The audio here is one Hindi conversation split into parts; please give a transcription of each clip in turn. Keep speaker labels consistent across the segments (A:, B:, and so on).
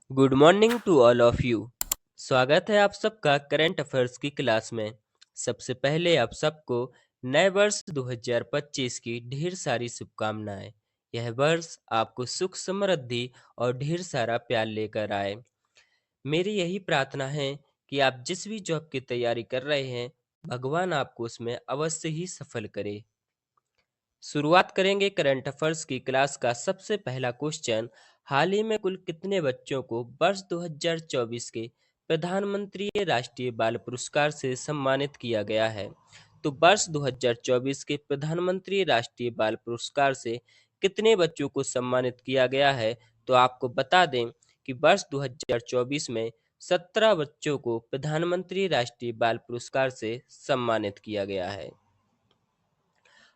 A: Good morning to all of you. स्वागत है आप सबका करंट अफेयर्स की क्लास में। सबसे पहले आप सबको नए वर्ष 2025 की ढेर सारी शुभकामनाएं। यह वर्ष आपको सुख समृद्धि और ढेर सारा प्यार लेकर आए। मेरी यही प्रार्थना है कि आप जिस भी जॉब की तैयारी कर रहे हैं, भगवान आपको उसमें अवश्य ही सफल करे। शुरुआत करेंगे करंट अफेयर्स की क्लास का सबसे पहला क्वेश्चन। हाल ही में कुल कितने बच्चों को वर्ष 2024 के प्रधानमंत्री राष्ट्रीय बाल पुरस्कार से सम्मानित किया गया है? तो वर्ष 2024 के प्रधानमंत्री राष्ट्रीय बाल पुरस्कार से कितने बच्चों को सम्मानित किया गया है? तो आपको बता दें कि वर्ष 2024 में 17 बच्चों को प्रधानमंत्री राष्ट्रीय बाल पुरस्कार से सम्मानित किया गया है।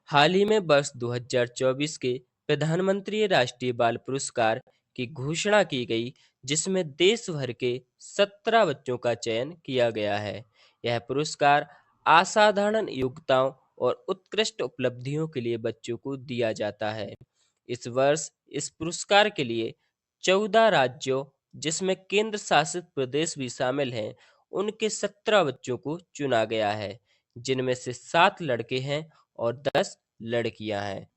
A: हाल ही में वर्ष 2024 के प्रधानमंत्री राष्ट्रीय बाल पुरस्कार की घोषणा की गई, जिसमें देश भर के 17 बच्चों का चयन किया गया है। यह पुरस्कार असाधारण योग्यताओं और उत्कृष्ट उपलब्धियों के लिए बच्चों को दिया जाता है। इस वर्ष इस पुरस्कार के लिए 14 राज्यों, जिसमें केंद्र शासित प्रदेश भी शामिल हैं, उनके 17 बच्चों को चुना गया है, जिनमें से 7 लड़के हैं और 10 लड़कियां हैं।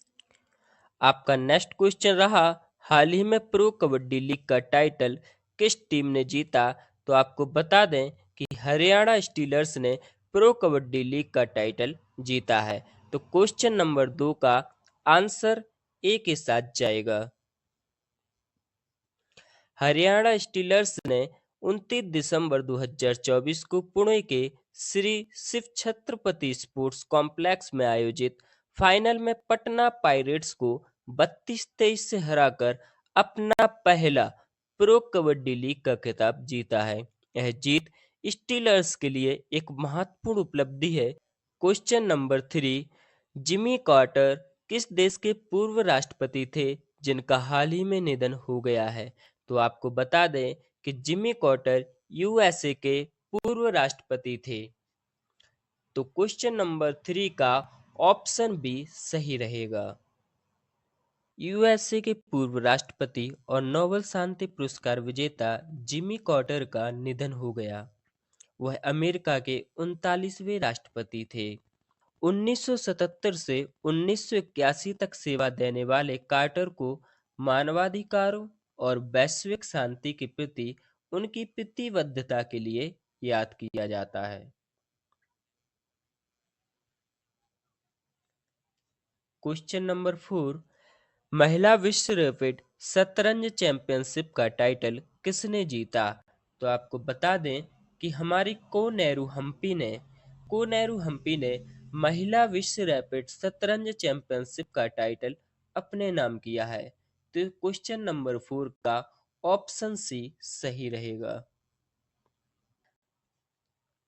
A: आपका नेक्स्ट क्वेश्चन रहा, हाल ही में प्रो कबड्डी लीग का टाइटल किस टीम ने जीता? तो आपको बता दें कि हरियाणा स्टीलर्स ने प्रो कबड्डी लीग का टाइटल जीता है। तो क्वेश्चन नंबर 2 का आंसर ए के साथ जाएगा। हरियाणा स्टीलर्स ने 29 दिसंबर 2024 को पुणे के श्री शिव छत्रपति स्पोर्ट्स कॉम्प्लेक्स में आयोजित फाइनल में पटना पाइरेट्स को 32-23 से हराकर अपना पहला प्रो कबड्डी लीग का खिताब जीता है। यह जीत स्टीलर्स के लिए एक महत्वपूर्ण उपलब्धि है। क्वेश्चन नंबर 3, जिमी कार्टर किस देश के पूर्व राष्ट्रपति थे जिनका हाल ही में निधन हो गया है? तो आपको बता दें कि जिमी कार्टर यूएसए के पूर्व राष्ट्रपति थे। तो क्वेश्चन नंबर 3 का ऑप्शन बी सही रहेगा। यूएसए के पूर्व राष्ट्रपति और नोबेल शांति पुरस्कार विजेता जिमी कार्टर का निधन हो गया। वह अमेरिका के 39वें राष्ट्रपति थे। 1977 से 1981 तक सेवा देने वाले कार्टर को मानवाधिकारों और वैश्विक शांति के प्रति उनकी प्रतिबद्धता के लिए याद किया जाता है। क्वेश्चन नंबर 4, महिला विश्व रैपिड शतरंज चैंपियनशिप का टाइटल किसने जीता? तो आपको बता दें कि हमारी को नेहरू हम्पी ने महिला विश्व रैपिड शतरंज चैंपियनशिप का टाइटल अपने नाम किया है। तो क्वेश्चन नंबर 4 का ऑप्शन सी सही रहेगा।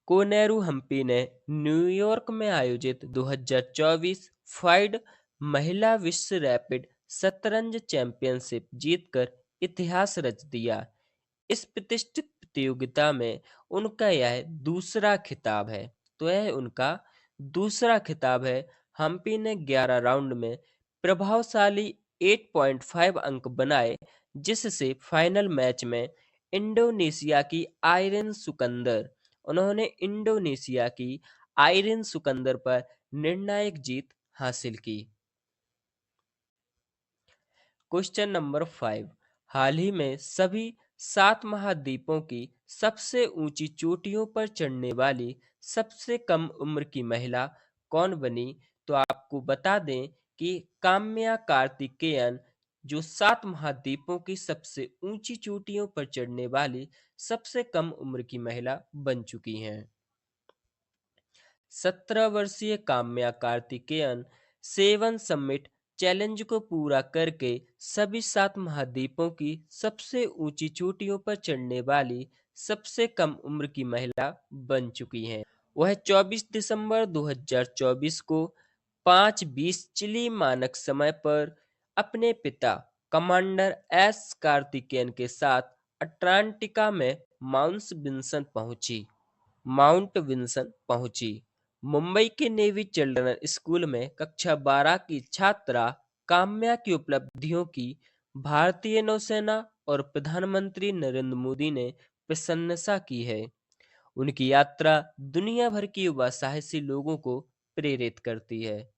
A: कोनेरू हम्पी ने न्यूयॉर्क में आयोजित 2024 फाइड महिला विश्व रैपिड शतरंज चैंपियनशिप जीतकर इतिहास रच दिया। इस प्रतिष्ठित प्रतियोगिता में उनका यह दूसरा खिताब है। तो यह उनका दूसरा खिताब है। हम्पी ने 11 राउंड में प्रभावशाली 8.5 अंक बनाए, जिससे फाइनल मैच में इंडोनेशिया की आयरन सुकंदर उन्होंने इंडोनेशिया की आयरन सुकंदर पर निर्णायक जीत हासिल की। क्वेश्चन नंबर 5, हाल ही में सभी 7 महाद्वीपों की सबसे ऊंची चोटियों पर चढ़ने वाली सबसे कम उम्र की महिला कौन बनी? तो आपको बता दें कि काम्या कार्तिकेयन जो 7 महाद्वीपों की सबसे ऊंची चोटियों पर चढ़ने वाली सबसे कम उम्र की महिला बन चुकी हैं। 17 वर्षीय Kamya Karthikeyan seven summit challenge को पूरा करके सभी 7 महाद्वीपों की सबसे ऊंची चोटियों पर चढ़ने वाली सबसे कम उम्र की महिला बन चुकी हैं। वह 24 दिसंबर 2024 को 5:20 चिली मानक समय पर अपने पिता कमांडर एस कार्तिकेयन के साथ अटलांटिका में माउंट विंसन पहुंची। मुंबई के नेवी चिल्ड्रन स्कूल में कक्षा 12 की छात्रा काम्या की उपलब्धियों की भारतीय नौसेना और प्रधानमंत्री नरेंद्र मोदी ने प्रशंसा की है। उनकी यात्रा दुनिया भर के युवा साहसी लोगों को प्रेरित करती है।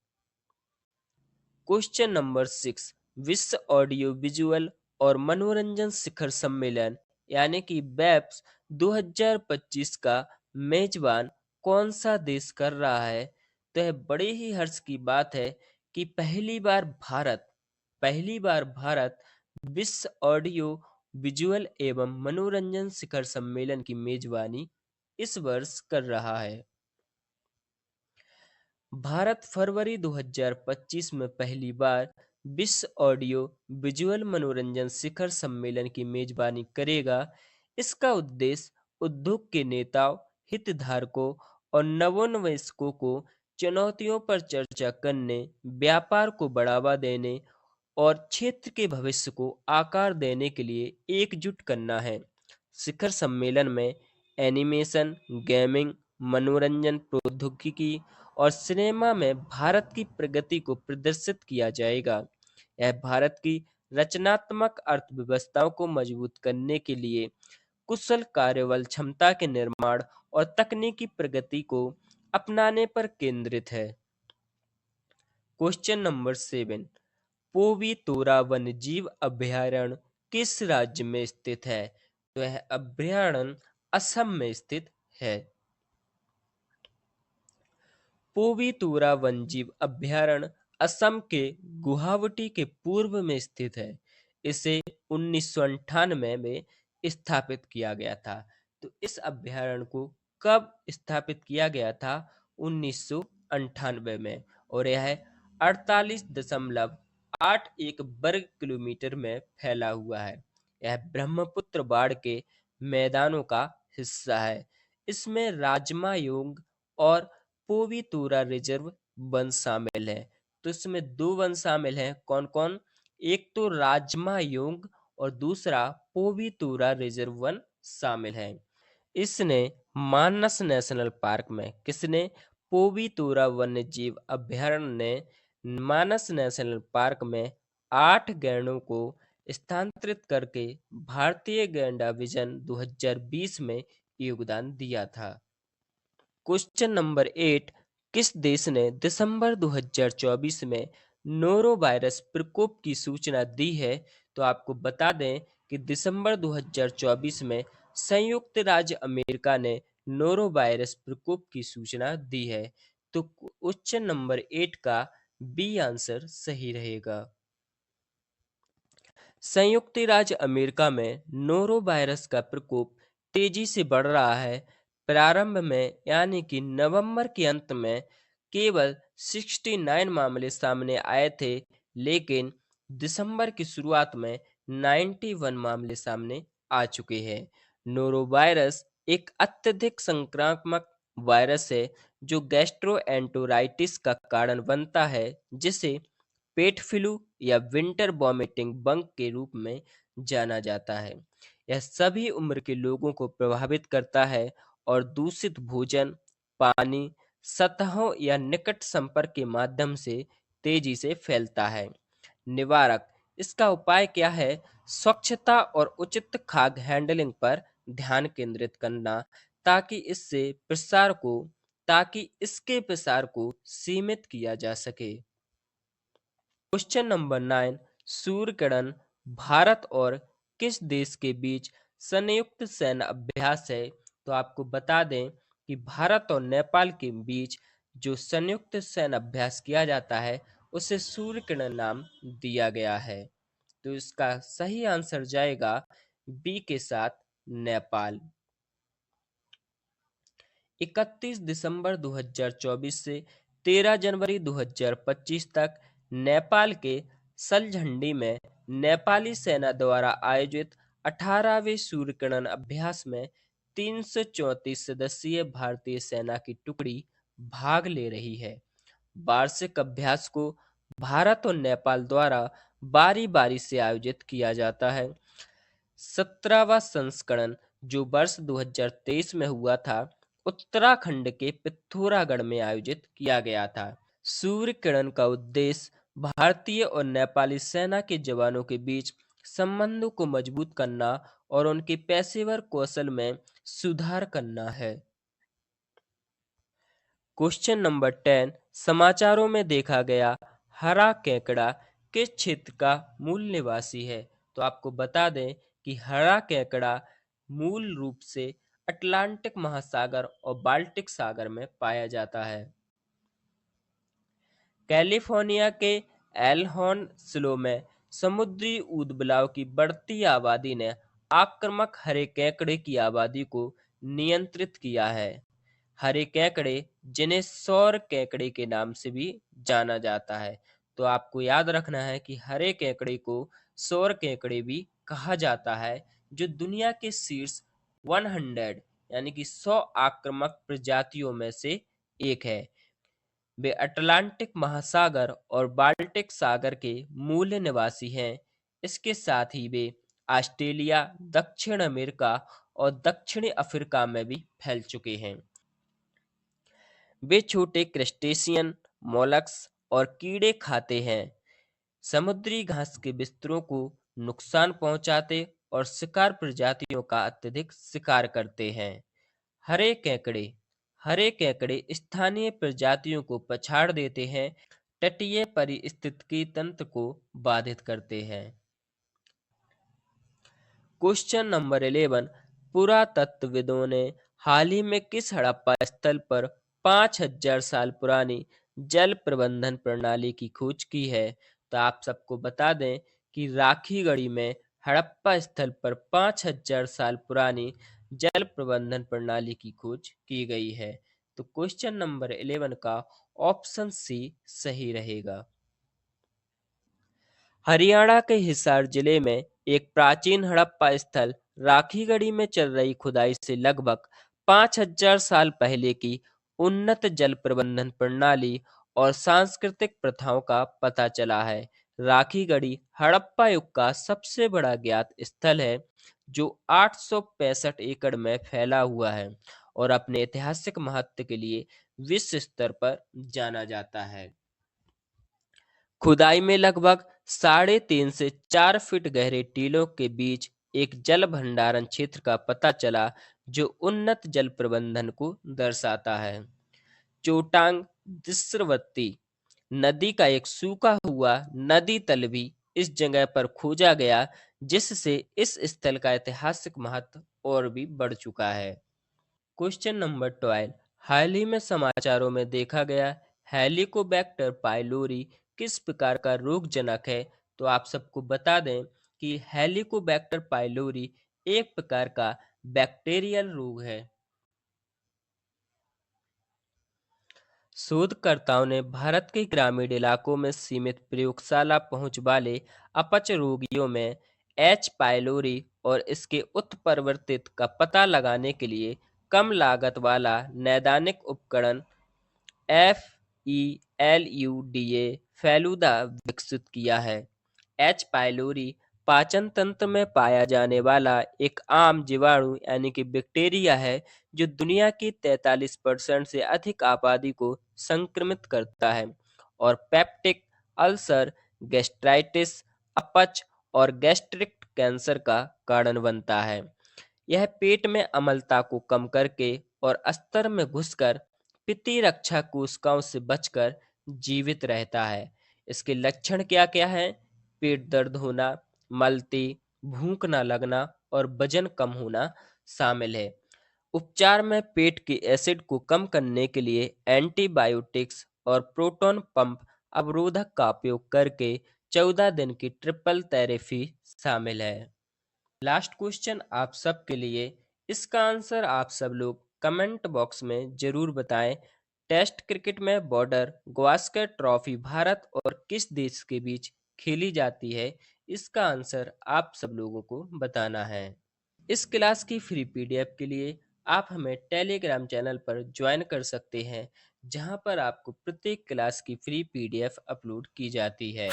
A: क्वेश्चन नंबर 6, विश्व ऑडियो विजुअल और मनोरंजन शिखर सम्मेलन यानी कि बेप्स 2025 का मेजबान कौन सा देश कर रहा है? तो यह बड़े ही हर्ष की बात है कि पहली बार भारत विश्व ऑडियो विजुअल एवं मनोरंजन शिखर सम्मेलन की मेजबानी इस वर्ष कर रहा है। भारत फरवरी 2025 में पहली बार विश्व ऑडियो विजुअल मनोरंजन शिखर सम्मेलन की मेजबानी करेगा। इसका उद्देश्य उद्योग के नेताओं, हितधारकों और नवोन्मेषकों को चुनौतियों पर चर्चा करने, व्यापार को बढ़ावा देने और क्षेत्र के भविष्य को आकार देने के लिए एकजुट करना है। शिखर सम्मेलन में एनिमेशन, गेमिंग, मनोरंजन प्रौद्योगिकी और सिनेमा में भारत की प्रगति को प्रदर्शित किया जाएगा। यह भारत की रचनात्मक अर्थव्यवस्थाओं को मजबूत करने के लिए कुशल कार्यबल क्षमता के निर्माण और तकनीकी प्रगति को अपनाने पर केंद्रित है। क्वेश्चन नंबर 7, पोवितोरा वन्यजीव अभयारण्य किस राज्य में स्थित है? तो यह अभयारण्य असम में स्थित है। पोवितोरा वन्यजीव अभयारण्य असम के गुवाहाटी के पूर्व में स्थित है। इसे 1998 में स्थापित किया गया था। तो इस अभयारण्य को कब स्थापित किया गया था? 1998 में। और यह 48.81 वर्ग किलोमीटर में फैला हुआ है। यह ब्रह्मपुत्र बाढ़ के मैदानों का हिस्सा है। इसमें राजमायोंग और पोवितोरा रिजर्व वन शामिल है। तो इसमें दो वन शामिल हैं। कौन कौन? एक तो राजमायोंग और दूसरा पोवितोरा रिजर्व वन शामिल है। इसने मानस नेशनल पार्क में किसने? पोवितोरा वन्य जीव अभयारण्य ने मानस नेशनल पार्क में 8 गैंडों को स्थानांतरित करके भारतीय गैंडा विजन 2020 में योगदान दिया था। क्वेश्चन नंबर 8, किस देश ने दिसंबर 2024 में नोरो वायरस प्रकोप की सूचना दी है? तो आपको बता दें कि दिसंबर 2024 में संयुक्त राज्य अमेरिका ने नोरो वायरस प्रकोप की सूचना दी है। तो क्वेश्चन नंबर 8 का बी आंसर सही रहेगा। संयुक्त राज्य अमेरिका में नोरो वायरस का प्रकोप तेजी से बढ़ रहा है। प्रारंभ में यानी कि नवंबर के अंत में केवल 69 मामले सामने आए थे, लेकिन दिसंबर की शुरुआत में 91 मामले सामने आ चुके हैं। नोरो वायरस एक अत्यधिक संक्रामक वायरस है जो गैस्ट्रोएंटेराइटिस का कारण बनता है, जिसे पेट फ्लू या विंटर वॉमिटिंग बग के रूप में जाना जाता है। यह सभी उम्र के लोगों को प्रभावित करता है और दूषित भोजन, पानी, सतहों या निकट संपर्क के माध्यम से तेजी से फैलता है। निवारक: इसका उपाय क्या है? स्वच्छता और उचित खाद्य हैंडलिंग पर ध्यान केंद्रित करना, ताकि इसके प्रसार को सीमित किया जा सके। क्वेश्चन नंबर 9, सूर्य किरण भारत और किस देश के बीच संयुक्त सैन्य अभ्यास है? तो आपको बता दें कि भारत और नेपाल के बीच जो संयुक्त सैन्य अभ्यास किया जाता है उसे सूर्य किरण नाम दिया गया है। तो इसका सही आंसर जाएगा बी के साथ, नेपाल। 31 दिसंबर 2024 से 13 जनवरी 2025 तक नेपाल के सलझंडी में नेपाली सेना द्वारा आयोजित 18वें सूर्य किरण अभ्यास में 334 सदस्यीय भारतीय सेना की टुकड़ी भाग ले रही है। वार्षिक अभ्यास को भारत और नेपाल द्वारा बारी बारी से आयोजित किया जाता है। 17वां संस्करण, जो वर्ष 2023 में हुआ था, उत्तराखंड के पिथौरागढ़ में आयोजित किया गया था। सूर्य किरण का उद्देश्य भारतीय और नेपाली सेना के जवानों के बीच संबंधों को मजबूत करना और उनके पेशेवर कौशल में सुधार करना है। क्वेश्चन नंबर 10, समाचारों में देखा गया हरा केकड़ा किस क्षेत्र का मूल निवासी है? तो आपको बता दें कि हरा केकड़ा मूल रूप से अटलांटिक महासागर और बाल्टिक सागर में पाया जाता है। कैलिफोर्निया के एल्होन स्लो में समुद्री ऊदबिलाव की बढ़ती आबादी ने आक्रामक हरे केकड़े की आबादी को नियंत्रित किया है। हरे केकड़े, जिन्हें सौर केकड़े के नाम से भी जाना जाता है, तो आपको याद रखना है कि हरे केकड़े को सौर केकड़े भी कहा जाता है, जो दुनिया के शीर्ष 100 यानी कि 100 आक्रामक प्रजातियों में से एक है। वे अटलांटिक महासागर और बाल्टिक सागर के मूल निवासी हैं। इसके साथ ही वे ऑस्ट्रेलिया, दक्षिण अमेरिका और दक्षिणी अफ्रीका में भी फैल चुके हैं। वे छोटे क्रस्टेशियन, मोलस्क और कीड़े खाते हैं। समुद्री घास के बिस्तरों को नुकसान पहुंचाते और शिकार प्रजातियों का अत्यधिक शिकार करते हैं। हरे केकड़े हरे केकड़े स्थानीय प्रजातियों को पछाड़ देते हैं, तटीय पारिस्थितिकी तंत्र को बाधित करते हैं। क्वेश्चन नंबर 11, पुरातत्वविदों ने हाल ही में किस हड़प्पा स्थल पर 5000 साल पुरानी जल प्रबंधन प्रणाली की खोज की है? तो आप सबको बता दें कि राखीगढ़ी में हड़प्पा स्थल पर 5000 साल पुरानी जल प्रबंधन प्रणाली की खोज की गई है। तो क्वेश्चन नंबर 11 का ऑप्शन सी सही रहेगा। हरियाणा के हिसार जिले में एक प्राचीन हड़प्पा स्थल राखीगढ़ी में चल रही खुदाई से लगभग 5000 साल पहले की उन्नत जल प्रबंधन प्रणाली और सांस्कृतिक प्रथाओं का पता चला है। राखीगढ़ी हड़प्पा युग का सबसे बड़ा ज्ञात स्थल है, जो 865 एकड़ में फैला हुआ है और अपने ऐतिहासिक महत्व के लिए विश्व स्तर पर जाना जाता है। खुदाई में लगभग 3.5 से 4 फीट गहरे टीलों के बीच एक जल भंडारण क्षेत्र का पता चला, जो उन्नत जल प्रबंधन को दर्शाता है। चोटांग दिस्रवती नदी का एक सूखा हुआ नदी तल भी इस जगह पर खोजा गया, जिससे इस स्थल का ऐतिहासिक महत्व और भी बढ़ चुका है। क्वेश्चन नंबर 12, हाल ही में समाचारों में देखा गया हेलिकोबैक्टर पाइलोरी किस प्रकार का रोगजनक है? तो आप सबको बता दें कि हेलिकोबैक्टर पाइलोरी एक प्रकार का बैक्टीरियल रोग है। शोधकर्ताओं ने भारत के ग्रामीण इलाकों में सीमित प्रयोगशाला पहुंच वाले अपच रोगियों में एच पाइलोरी और इसके उत्परिवर्तित का पता लगाने के लिए कम लागत वाला नैदानिक उपकरण FELUDA फेलुदा विकसित किया है। एच पाइलोरी पाचन तंत्र में पाया जाने वाला एक आम जीवाणु यानी कि बैक्टीरिया है, जो दुनिया की 43% से अधिक आबादी को संक्रमित करता है और पेप्टिक अल्सर, गैस्ट्राइटिस, अपच और गैस्ट्रिक कैंसर का कारण बनता है। यह पेट में अम्लता को कम करके और अस्तर में घुसकर पित्ती रक्षा कोशिकाओं से बचकर जीवित रहता है। इसके लक्षण क्या क्या हैं? पेट दर्द होना, मलती, भूख न लगना और वजन कम होना शामिल है। उपचार में पेट के एसिड को कम करने के लिए एंटीबायोटिक्स और प्रोटॉन पंप अवरोधक का उपयोग करके 14 दिन की ट्रिपल थेरेपी शामिल है। लास्ट क्वेश्चन आप सब के लिए, इसका आंसर आप सब लोग कमेंट बॉक्स में जरूर बताएं। टेस्ट क्रिकेट में बॉर्डर गावस्कर ट्रॉफी भारत और किस देश के बीच खेली जाती है? इसका आंसर आप सब लोगों को बताना है। इस क्लास की फ्री पीडीएफ के लिए आप हमें टेलीग्राम चैनल पर ज्वाइन कर सकते हैं, जहां पर आपको प्रत्येक क्लास की फ्री पीडीएफ अपलोड की जाती है।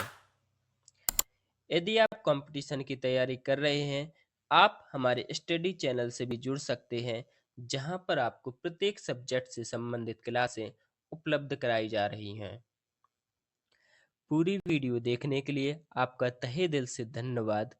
A: यदि आप कंपटीशन की तैयारी कर रहे हैं, आप हमारे स्टडी चैनल से भी जुड़ सकते हैं, जहां पर आपको प्रत्येक सब्जेक्ट से संबंधित क्लासें उपलब्ध कराई जा रही हैं। पूरी वीडियो देखने के लिए आपका तहे दिल से धन्यवाद।